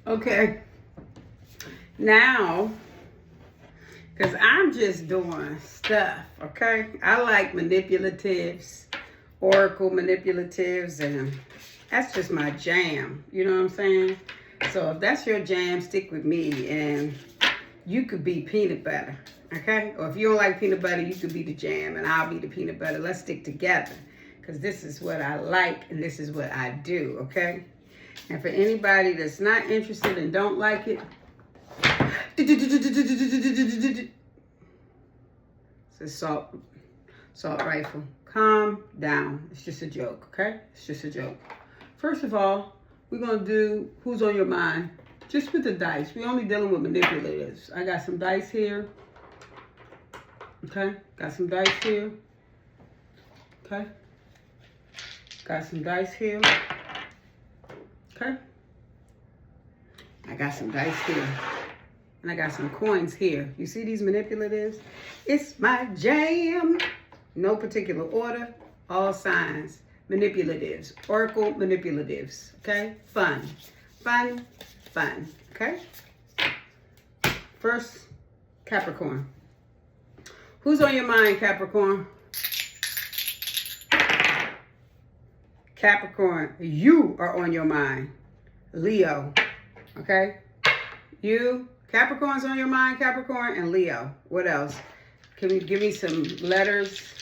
Okay, now, because I'm just doing stuff, okay? I like manipulatives, oracle manipulatives, and that's just my jam. You know what I'm saying? So if that's your jam, stick with me, and you could be peanut butter, okay? Or if you don't like peanut butter, you could be the jam, and I'll be the peanut butter. Let's stick together, because this is what I like, and this is what I do, okay? And for anybody that's not interested and don't like it, it's a salt rifle. Calm down. It's just a joke, okay? It's just a joke. First of all, we're going to do who's on your mind. Just with the dice. We're only dealing with manipulatives. I got some dice here. Okay? Got some dice here. Okay? Got some dice here. Okay? I got some dice here. And I got some coins here. You see these manipulatives? It's my jam. No particular order. All signs. Manipulatives. Oracle manipulatives. Okay? Fun. Fun. Fun. Okay? First, Capricorn. Who's on your mind, Capricorn? Capricorn, you are on your mind. Leo. Okay? You. Capricorn's on your mind, Capricorn, and Leo. What else? Can you give me some letters,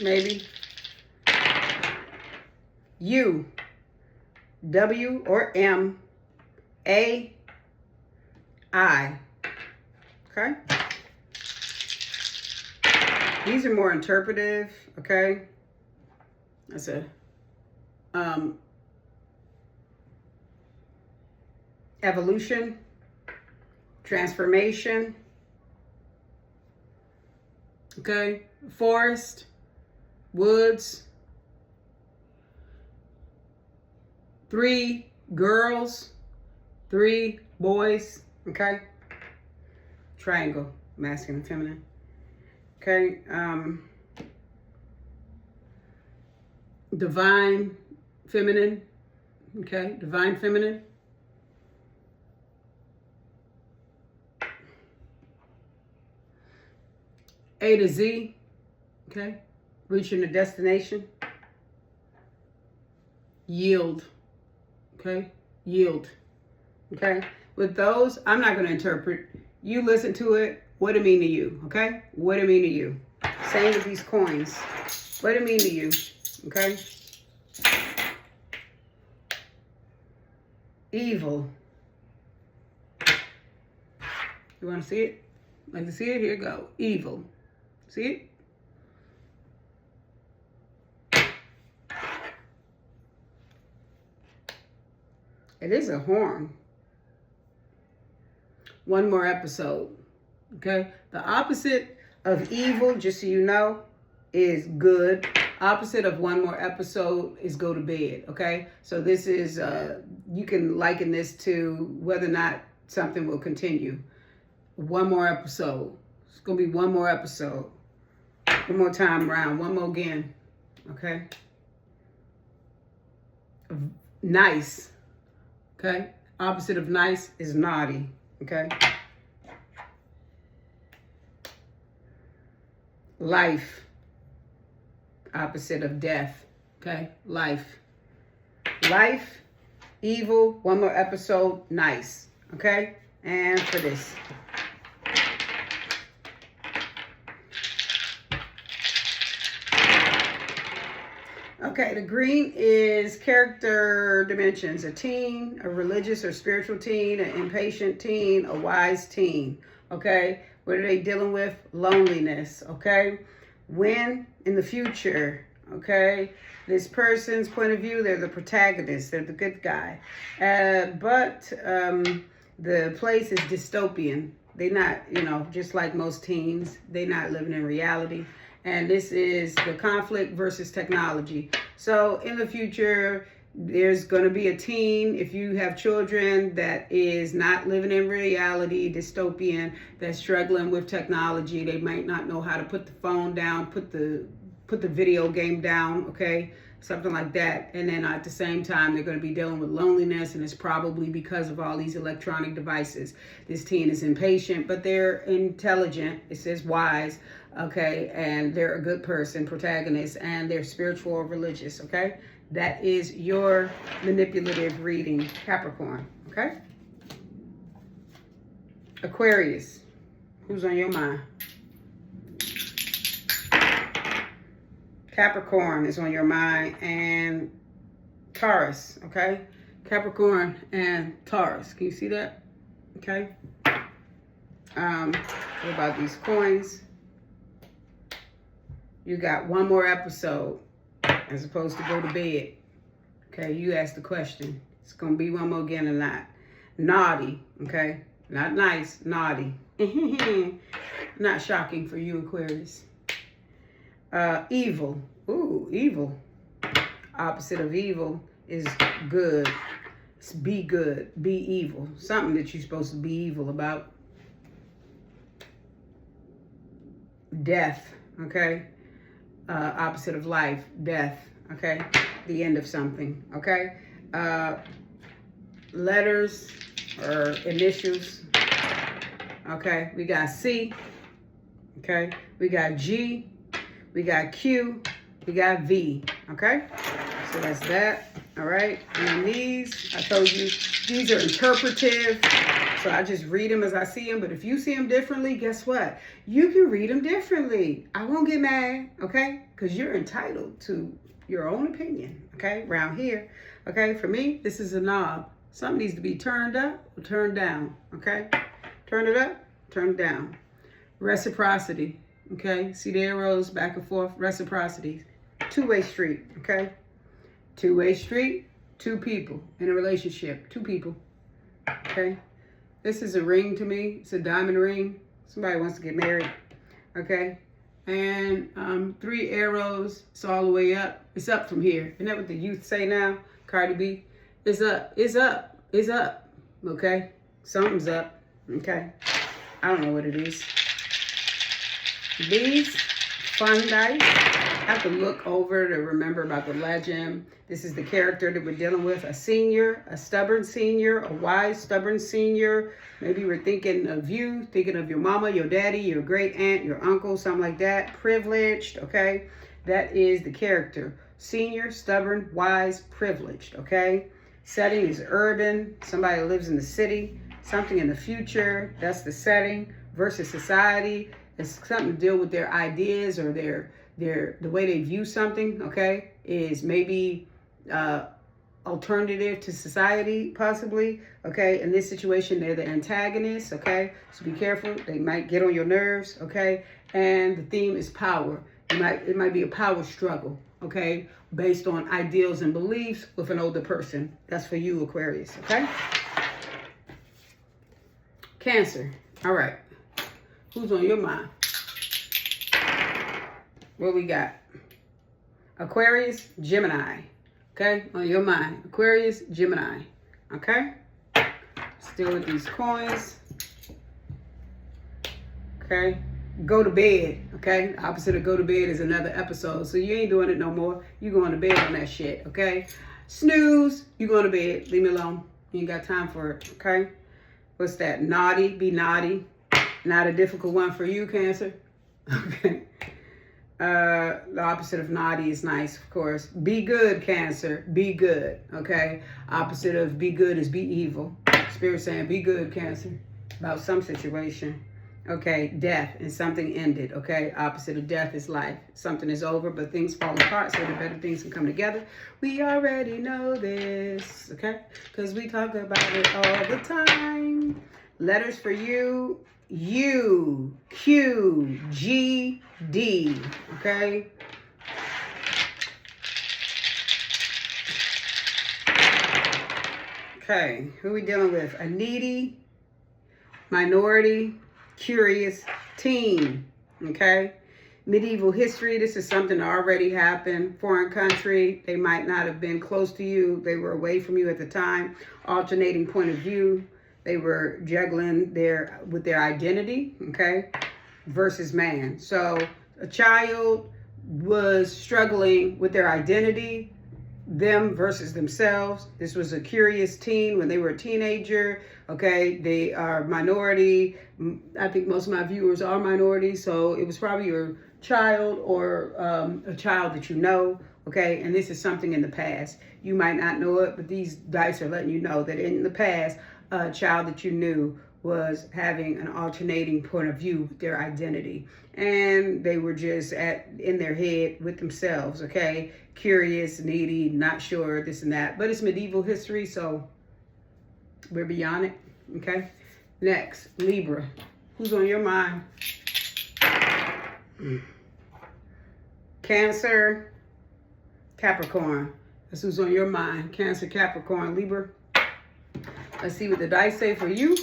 maybe? U, W or M, A, I. Okay? These are more interpretive, okay? That's a evolution, transformation, okay? Forest, woods, 3 girls, 3 boys, okay? Triangle, masculine, feminine, okay? Divine, feminine, okay? Divine, feminine. A to Z, okay? Reaching the destination. Yield, okay? Yield, okay? With those, I'm not going to interpret. You listen to it. What it mean to you, okay? What it mean to you. Same with these coins. What it mean to you, okay? Evil. You want to see it? Like to see it? Here you go. Evil. See it? It is a horn. One more episode. Okay? The opposite of evil, just so you know, is good. Opposite of one more episode is go to bed. Okay? So this is, you can liken this to whether or not something will continue. One more episode. It's going to be one more episode. One more time around. One more again. Okay? Nice. Okay? Opposite of nice is naughty. Okay? Life. Opposite of death. Okay? Life. Life. Evil. One more episode. Nice. Okay? And for this. Okay, the green is character dimensions. A teen, a religious or spiritual teen, an impatient teen, a wise teen. Okay, what are they dealing with? Loneliness. Okay, when in the future, okay, this person's point of view, they're the protagonist, they're the good guy. But the place is dystopian. They're not, just like most teens, they're not living in reality. And this is the conflict versus technology. So in the future, there's going to be a teen, if you have children, that is not living in reality, dystopian, that's struggling with technology. They might not know how to put the phone down, put the video game down, okay? something like that. And then at the same time, they're going to be dealing with loneliness, and it's probably because of all these electronic devices. This teen is impatient, but they're intelligent. It says wise, okay, and they're a good person, protagonist, and they're spiritual or religious, okay? That is your manipulative reading, Capricorn, okay? Aquarius, who's on your mind? Capricorn is on your mind, and Taurus, okay? Capricorn and Taurus. Can you see that? Okay. What about these coins? You got one more episode as opposed to go to bed. Okay, you asked the question. It's going to be one more again or not. Naughty, okay? Not nice, naughty. Not shocking for you, Aquarius. Evil. Ooh, evil. Opposite of evil is good. It's be good. Be evil. Something that you're supposed to be evil about. Death. Okay. Opposite of life. Death. Okay. The end of something. Okay. Letters or initials. Okay. We got C. Okay. We got G. We got Q, we got V, okay? So that's that, all right? And these, I told you, these are interpretive, so I just read them as I see them, but if you see them differently, guess what? You can read them differently. I won't get mad, okay? Because you're entitled to your own opinion, okay? Around here, okay? For me, this is a knob. Something needs to be turned up or turned down, okay? Turn it up, turn it down. Reciprocity. Okay, see the arrows back and forth, reciprocity. Two-way street, okay? Two-way street, two people in a relationship, two people, okay? This is a ring to me. It's a diamond ring. Somebody wants to get married, okay? And 3 arrows. It's all the way up. It's up from here. Isn't that what the youth say now? Cardi B? It's up. It's up. It's up, okay? Something's up, okay? I don't know what it is. These fun dice, I have to look over to remember about the legend. This is the character that we're dealing with. A senior, a stubborn senior, a wise, stubborn senior. Maybe we're thinking of you, thinking of your mama, your daddy, your great aunt, your uncle, something like that. Privileged, okay? That is the character. Senior, stubborn, wise, privileged, okay? Setting is urban. Somebody lives in the city. Something in the future. That's the setting. Versus society. It's something to deal with their ideas or the way they view something, okay, is maybe alternative to society, possibly, okay? In this situation, they're the antagonists, okay? So be careful. They might get on your nerves, okay? And the theme is power. It might be a power struggle, okay, based on ideals and beliefs with an older person. That's for you, Aquarius, okay? Cancer. All right. Who's on your mind? What we got? Aquarius, Gemini. Okay, on your mind. Aquarius, Gemini. Okay? Still with these coins. Okay? Go to bed. Okay? Opposite of go to bed is another episode. So you ain't doing it no more. You going to bed on that shit. Okay? Snooze. You going to bed. Leave me alone. You ain't got time for it. Okay? What's that? Naughty. Be naughty. Not a difficult one for you, Cancer. Okay. The opposite of naughty is nice, of course. Be good, Cancer. Be good. Okay. Opposite of be good is be evil. Spirit saying be good, Cancer. About some situation. Okay. Death and something ended. Okay. Opposite of death is life. Something is over, but things fall apart so the better things can come together. We already know this. Okay. Because we talk about it all the time. Letters for you. U, Q, G, D, okay? Okay, who are we dealing with? A needy, minority, curious, teen, okay? Medieval history, this is something that already happened. Foreign country, they might not have been close to you. They were away from you at the time. Alternating point of view. They were juggling with their identity, okay, versus man. So a child was struggling with their identity, them versus themselves. This was a curious teen when they were a teenager. Okay, they are minority. I think most of my viewers are minorities, so it was probably your child or a child that you know. Okay, and this is something in the past. You might not know it, but these dice are letting you know that in the past, a child that you knew was having an alternating point of view with their identity, and they were just in their head with themselves. Okay, curious, needy, not sure, this and that. But it's medieval history, so we're beyond it. Okay, next, Libra. Who's on your mind? Cancer, Capricorn. That's who's on your mind. Cancer, Capricorn, Libra. Let's see what the dice say for you.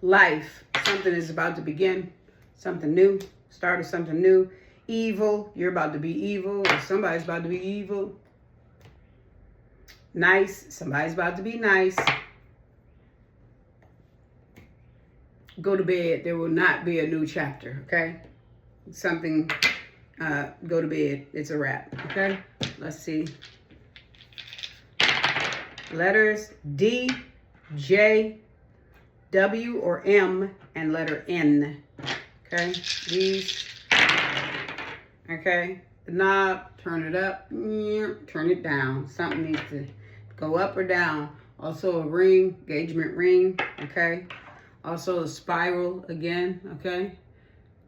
Life. Something is about to begin. Something new. Start of something new. Evil. You're about to be evil. Or somebody's about to be evil. Nice. Somebody's about to be nice. Go to bed. There will not be a new chapter. Okay? Something. Go to bed. It's a wrap. Okay? Let's see. Letters D, J, W, or M, and letter N. Okay? These. Okay? The knob, turn it up, turn it down. Something needs to go up or down. Also a ring, engagement ring. Okay? Also a spiral again. Okay?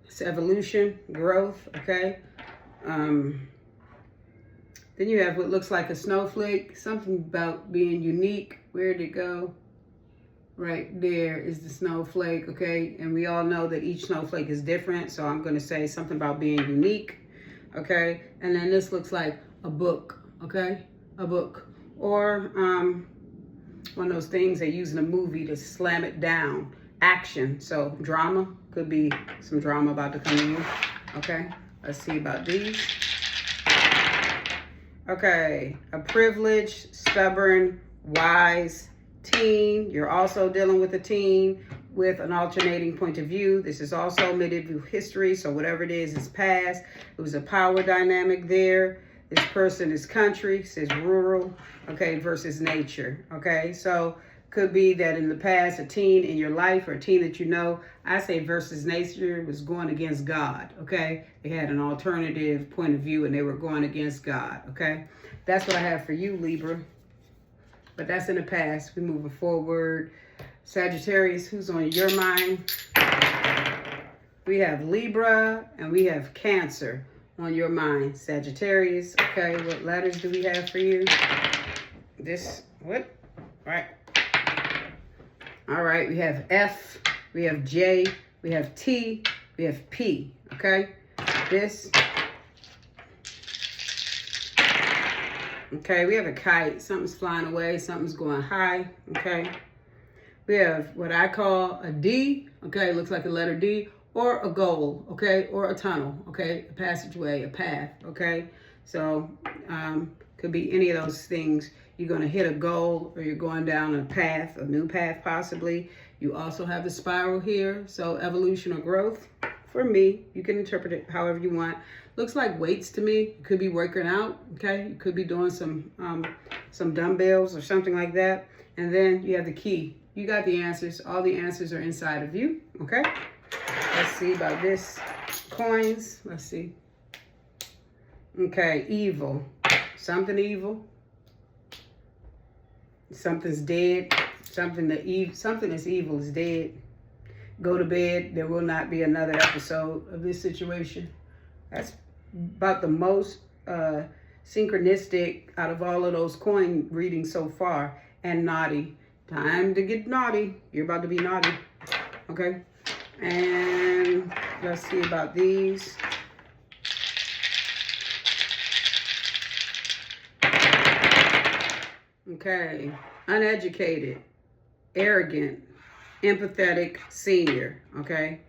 It's evolution, growth. Okay? Then you have what looks like a snowflake. Something about being unique. Where'd it go? Right there is the snowflake, okay? And we all know that each snowflake is different, so I'm going to say something about being unique, okay? And then this looks like a book, okay? A book. Or one of those things they use in a movie to slam it down. Action. So drama. Could be some drama about to come in you, okay? Let's see about these. Okay, a privileged, stubborn, wise teen. You're also dealing with a teen with an alternating point of view. This is also medieval history, so whatever it is past. It was a power dynamic there. This person is country, says rural, okay, versus nature, okay? So could be that in the past, a teen in your life or a teen that you know, I say versus nature, was going against God, okay? They had an alternative point of view and they were going against God, okay? That's what I have for you, Libra. But that's in the past. We're moving forward. Sagittarius, who's on your mind? We have Libra and we have Cancer on your mind. Sagittarius, okay? What letters do we have for you? This, what? Right. All right, we have F, we have J, we have T, we have P, okay? This. Okay, we have a kite. Something's flying away, something's going high, okay? We have what I call a D, okay? Looks like a letter D, or a goal, okay? Or a tunnel, okay? A passageway, a path, okay? So, could be any of those things. You're going to hit a goal or you're going down a path, a new path possibly. You also have the spiral here. So evolution or growth for me, you can interpret it however you want. Looks like weights to me. You could be working out, okay? You could be doing some dumbbells or something like that. And then you have the key. You got the answers. All the answers are inside of you, okay? Let's see about this. Coins. Let's see. Okay, evil. Something evil. Something's dead. Something that's evil is dead. Go to bed. There will not be another episode of this situation. That's about the most synchronistic out of all of those coin readings so far. And naughty. Time to get naughty. You're about to be naughty. Okay? And let's see about these. Okay, uneducated, arrogant, empathetic senior, okay?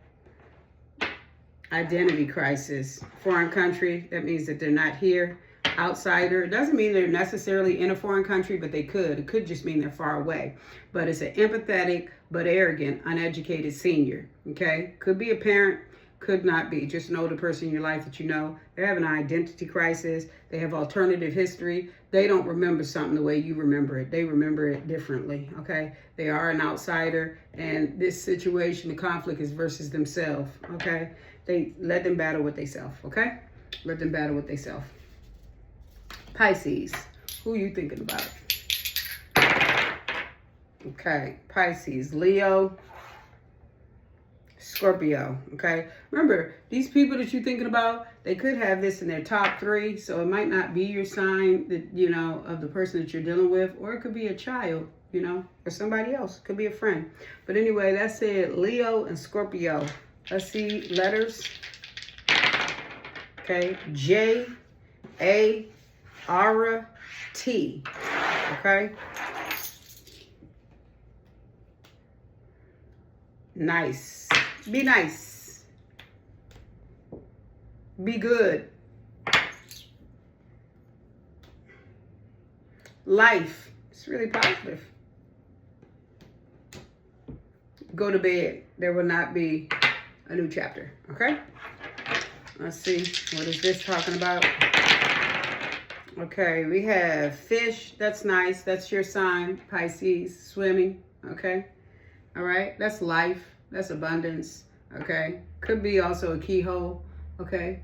Identity crisis, foreign country, that means that they're not here. Outsider, it doesn't mean they're necessarily in a foreign country, but they could. It could just mean they're far away. But it's an empathetic but arrogant, uneducated senior, okay? Could be a parent, Could not be. Just know the person in your life that you know. They have an identity crisis. They have alternative history. They don't remember something the way you remember it. They remember it differently, okay? They are an outsider, and this situation, the conflict is versus themselves, okay? They let them battle with themselves, okay? Let them battle with themselves. Pisces, who are you thinking about? Okay, Pisces, Leo, Scorpio, okay? Remember, these people that you're thinking about, they could have this in their top 3, so it might not be your sign that, you know, of the person that you're dealing with, or it could be a child, you know, or somebody else. It could be a friend. But anyway, that's it, Leo and Scorpio. Let's see letters. Okay, J, A, R, T, okay? Nice. Be nice. Be good. Life. It's really positive. Go to bed. There will not be a new chapter. Okay? Let's see. What is this talking about? Okay, we have fish. That's nice. That's your sign, Pisces. Swimming. Okay? All right? That's life. That's abundance. Okay? Could be also a keyhole. Okay?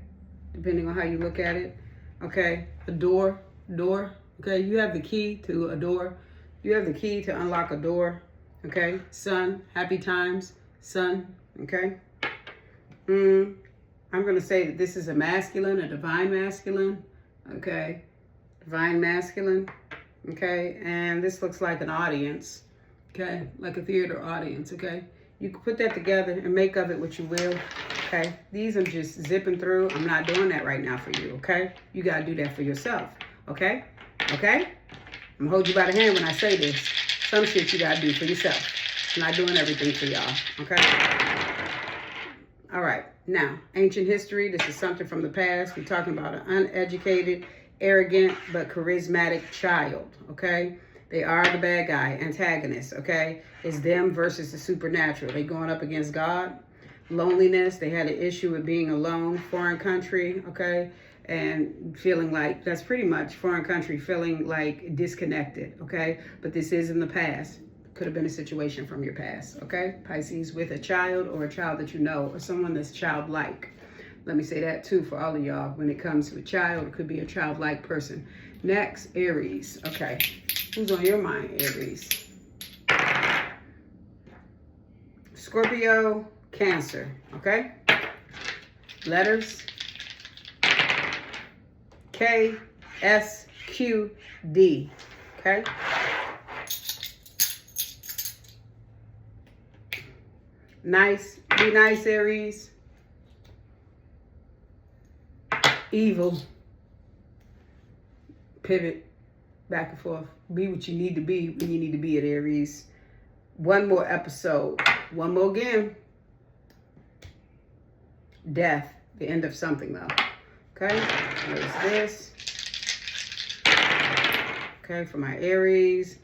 Depending on how you look at it. Okay? A door. Door. Okay? You have the key to a door. You have the key to unlock a door. Okay? Sun. Happy times. Sun. Okay? I'm going to say that this is a masculine, a divine masculine. Okay? Divine masculine. Okay? And this looks like an audience. Okay? Like a theater audience. Okay? You can put that together and make of it what you will. Okay? These I'm just zipping through. I'm not doing that right now for you. Okay? You got to do that for yourself. Okay? Okay? I'm going to hold you by the hand when I say this. Some shit you got to do for yourself. I'm not doing everything for y'all. Okay? All right. Now, ancient history. This is something from the past. We're talking about an uneducated, arrogant, but charismatic child. Okay? They are the bad guy, antagonist, okay? It's them versus the supernatural. They going up against God. Loneliness, they had an issue with being alone. Foreign country, okay? And feeling like, that's pretty much foreign country, feeling like disconnected, okay? But this is in the past. Could have been a situation from your past, okay? Pisces, with a child or a child that you know, or someone that's childlike. Let me say that too for all of y'all. When it comes to a child, it could be a childlike person. Next, Aries, okay? Who's on your mind, Aries? Scorpio, Cancer, okay? Letters. K, S, Q, D, okay? Nice. Be nice, Aries. Evil. Pivot. Back and forth. Be what you need to be when you need to be at Aries. One more episode. One more game. Death. The end of something, though. Okay? What is this? Okay, for my Aries.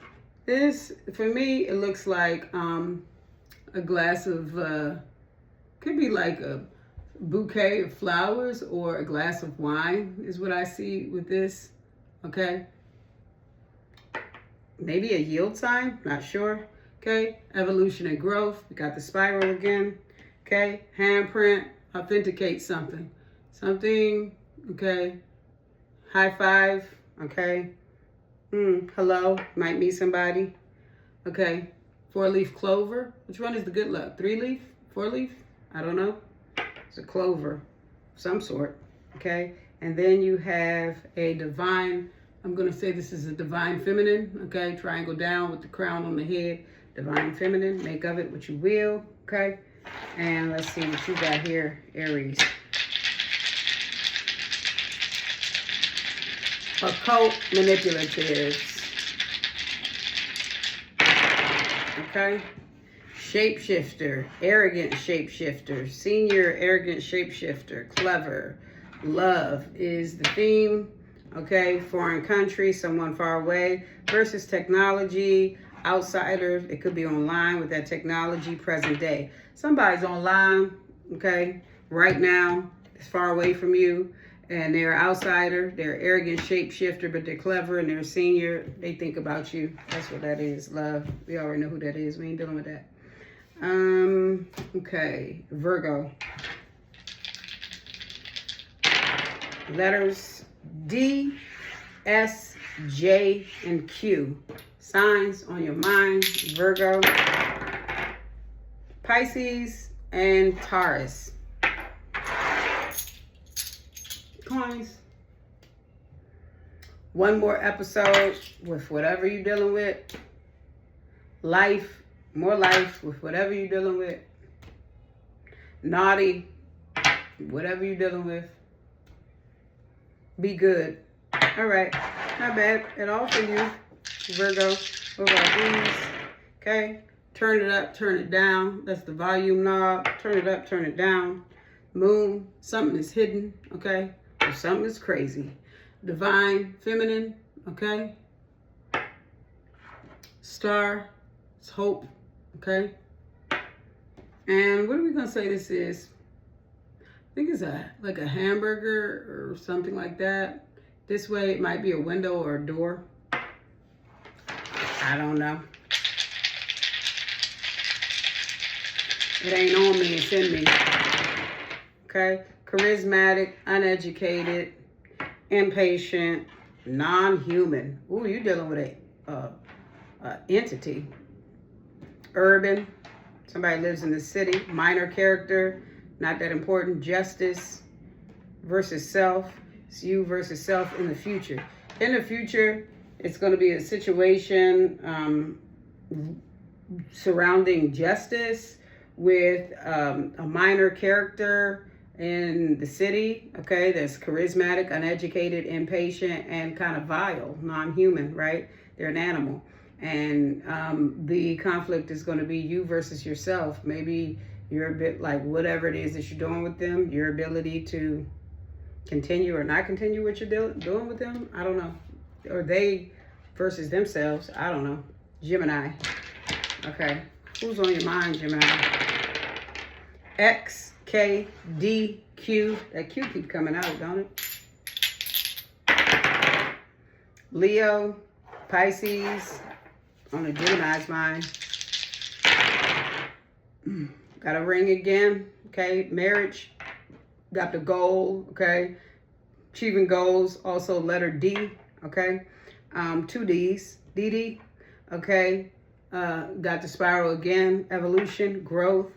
This, for me, it looks like a glass of, could be like a bouquet of flowers or a glass of wine is what I see with this. Okay? Maybe a yield sign, not sure. Okay, evolution and growth. We got the spiral again. Okay, handprint, authenticate something. Something, okay. High five, okay. Hello, might meet somebody. Okay, 4-leaf clover. Which one is the good luck? 3-leaf? 4-leaf? I don't know. It's a clover of some sort, okay. And then you have a divine, I'm going to say this is a divine feminine, okay. Triangle down with the crown on the head. Divine feminine, make of it what you will, okay? And let's see what you got here, Aries. Occult manipulatives. Okay? Shapeshifter, arrogant shapeshifter, senior arrogant shapeshifter, clever. Love is the theme, okay? Foreign country, someone far away, versus technology, outsiders. It could be online with that technology, present day. Somebody's online, okay, right now is far away from you, and they're an outsider. They're an arrogant shapeshifter, but they're clever and they're a senior. They think about you. That's what that is, love. We already know who that is. We ain't dealing with that. Okay, Virgo. Letters D, S, J, and Q. Signs on your mind, Virgo, Pisces, and Taurus. Coins. One more episode with whatever you're dealing with. Life, more life with whatever you're dealing with. Naughty, whatever you're dealing with. Be good. All right. Not bad at all for you, Virgo. What about these? Okay. Turn it up, turn it down. That's the volume knob. Turn it up, turn it down. Moon, something is hidden, okay? Or something is crazy. Divine, feminine, okay? Star, it's hope, okay? And what are we going to say this is? I think it's like a hamburger or something like that. This way it might be a window or a door. I don't know. It ain't on me, it's in me. Okay? Charismatic, uneducated, impatient, non-human. Ooh, you're dealing with a entity. Urban. Somebody lives in the city. Minor character. Not that important. Justice versus self. It's you versus self in the future. In the future, it's going to be a situation surrounding justice with a minor character in the city, okay, that's charismatic, uneducated, impatient, and kind of vile, non-human, right? They're an animal. And the conflict is going to be you versus yourself. Maybe you're a bit like whatever it is that you're doing with them, your ability to continue or not continue what you're doing with them, I don't know. Or they versus themselves, I don't know. Gemini. Okay. Who's on your mind, Gemini? X, K, D, Q. That Q keep coming out, don't it? Leo, Pisces, on the Gemini's mind. Got a ring again, okay? Marriage, got the goal, okay? Achieving goals, also letter D, okay? 2 D's, DD, okay? Got the spiral again, evolution, growth.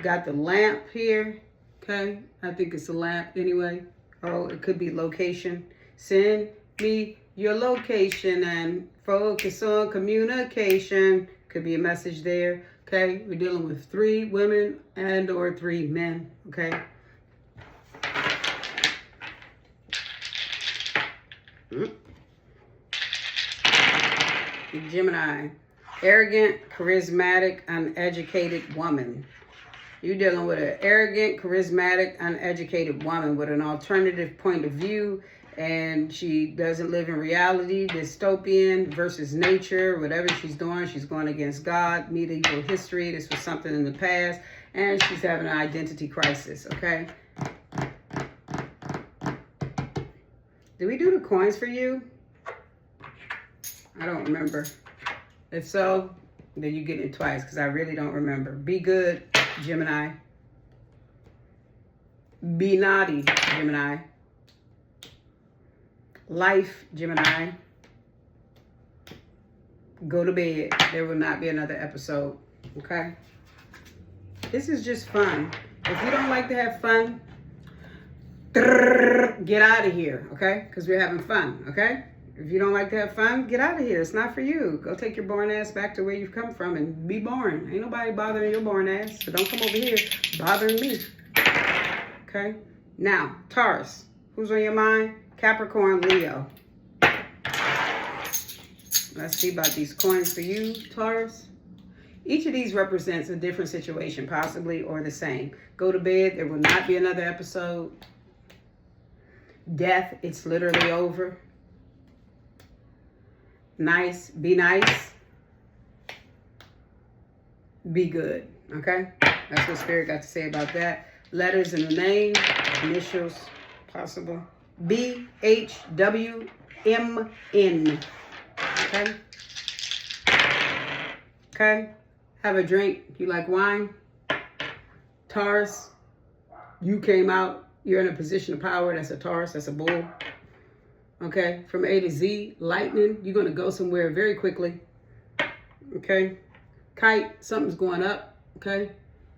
Got the lamp here, okay? I think it's a lamp anyway. Oh, it could be location. Send me your location and focus on communication. Could be a message there. Okay, we're dealing with 3 women and or 3 men, okay? Gemini, arrogant, charismatic, uneducated woman. You're dealing with an arrogant, charismatic, uneducated woman with an alternative point of view, and she doesn't live in reality, dystopian versus nature. Whatever she's doing, she's going against God, medieval history. This was something in the past, and she's having an identity crisis, okay? Did we do the coins for you? I don't remember. If so, then you get it twice because I really don't remember. Be good, Gemini. Be naughty, Gemini. Life, Gemini. Go to bed. There will not be another episode. Okay? This is just fun. If you don't like to have fun, get out of here. Okay? Because we're having fun. Okay? If you don't like to have fun, get out of here. It's not for you. Go take your boring ass back to where you've come from and be boring. Ain't nobody bothering your boring ass. So don't come over here bothering me. Okay? Now, Taurus. Who's on your mind? Capricorn, Leo. Let's see about these coins for you, Taurus. Each of these represents a different situation, possibly, or the same. Go to bed. There will not be another episode. Death, it's literally over. Nice, be nice. Be good, okay? That's what Spirit got to say about that. Letters in the name, initials, possible. BHWMN. Okay? Okay? Have a drink. You like wine? Taurus, you came out. You're in a position of power. That's a Taurus. That's a bull. Okay? From A to Z, lightning. You're going to go somewhere very quickly. Okay? Kite, something's going up. Okay?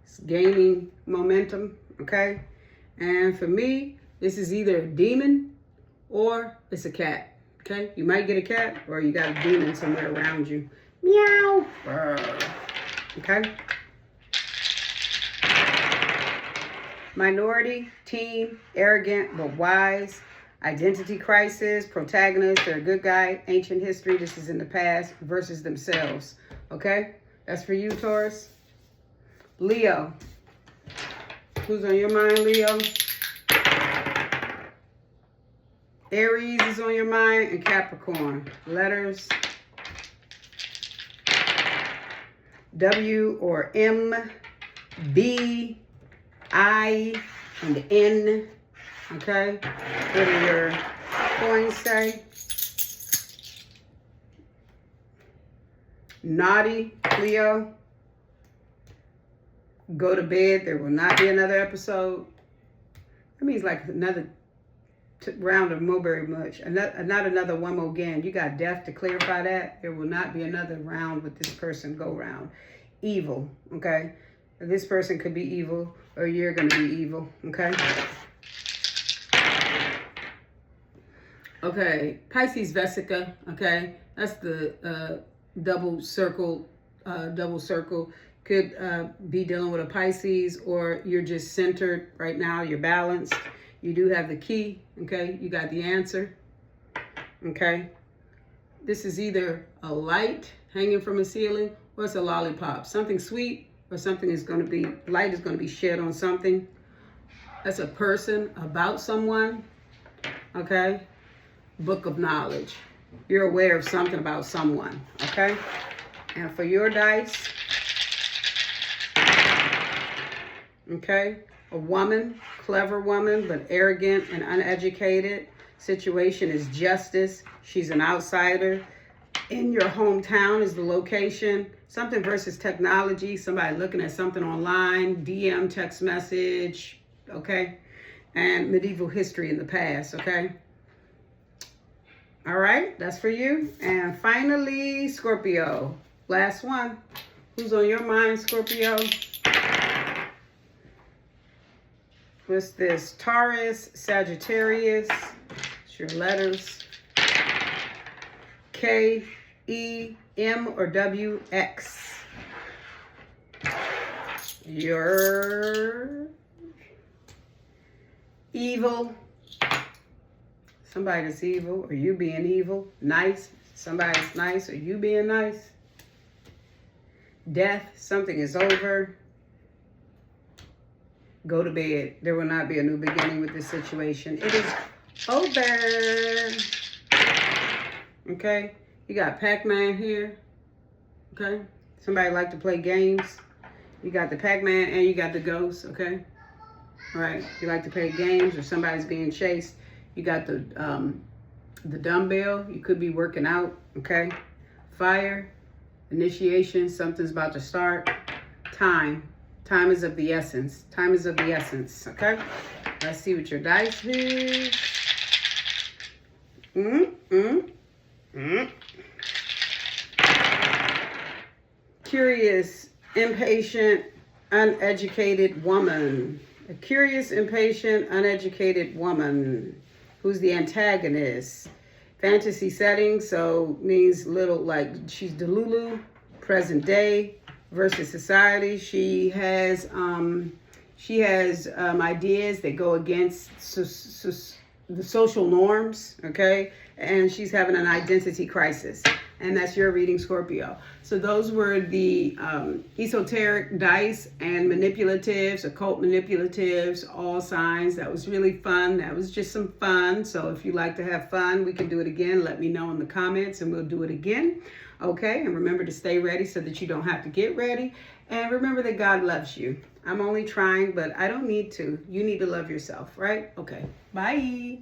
It's gaining momentum. Okay? And for me, this is either a demon or it's a cat. Okay? You might get a cat or you got a demon somewhere around you. Meow. Okay? Minority, teen, arrogant but wise, identity crisis, protagonist, they're a good guy, ancient history, this is in the past, versus themselves. Okay? That's for you, Taurus. Leo. Who's on your mind, Leo? Aries is on your mind, and Capricorn. Letters. W or M, B, I, and N. Okay? What do your coins say? Naughty, Leo. Go to bed. There will not be another episode. That means like another round of Mulberry Much. Not another one more again. You got death to clarify that. There will not be another round with this person go round. Evil, okay? This person could be evil or you're going to be evil, okay? Okay, Pisces Vesica, okay? That's the double circle. Could be dealing with a Pisces, or you're just centered right now. You're balanced. You do have the key, okay? You got the answer, okay? This is either a light hanging from a ceiling or it's a lollipop. Something sweet or something is going to be, light is going to be shed on something. That's a person about someone, okay? Book of knowledge. You're aware of something about someone, okay? And for your dice, okay, a woman, clever woman, but arrogant and uneducated. Situation is justice. She's an outsider. In your hometown is the location. Something versus technology. Somebody looking at something online. DM, text message. Okay. And medieval history in the past. Okay. All right. That's for you. And finally, Scorpio. Last one. Who's on your mind, Scorpio? What's this? Taurus, Sagittarius. It's your letters. K, E, M, or W, X. You're evil. Somebody that's evil, or you being evil. Nice. Somebody's nice, or you being nice. Death. Something is over. Go to bed. There will not be a new beginning with this situation. It is over. Okay? You got Pac-Man here. Okay? Somebody like to play games. You got the Pac-Man and you got the ghost. Okay? All right? You like to play games or somebody's being chased. You got the dumbbell. You could be working out. Okay? Fire. Initiation. Something's about to start. Time. Time is of the essence. Time is of the essence. Okay? Let's see what your dice is. Curious, impatient, uneducated woman. A curious, impatient, uneducated woman. Who's the antagonist? Fantasy setting, so means little like she's Delulu, present day versus society. She has ideas that go against the social norms, okay? and she's having an identity crisis. And that's your reading, Scorpio. So those were the esoteric dice and manipulatives, occult manipulatives, all signs. That was really fun. That was just some fun. So if you like to have fun, we can do it again. Let me know in the comments and we'll do it again. Okay, and remember to stay ready so that you don't have to get ready. And remember that God loves you. I'm only trying, but I don't need to. You need to love yourself, right? Okay, bye.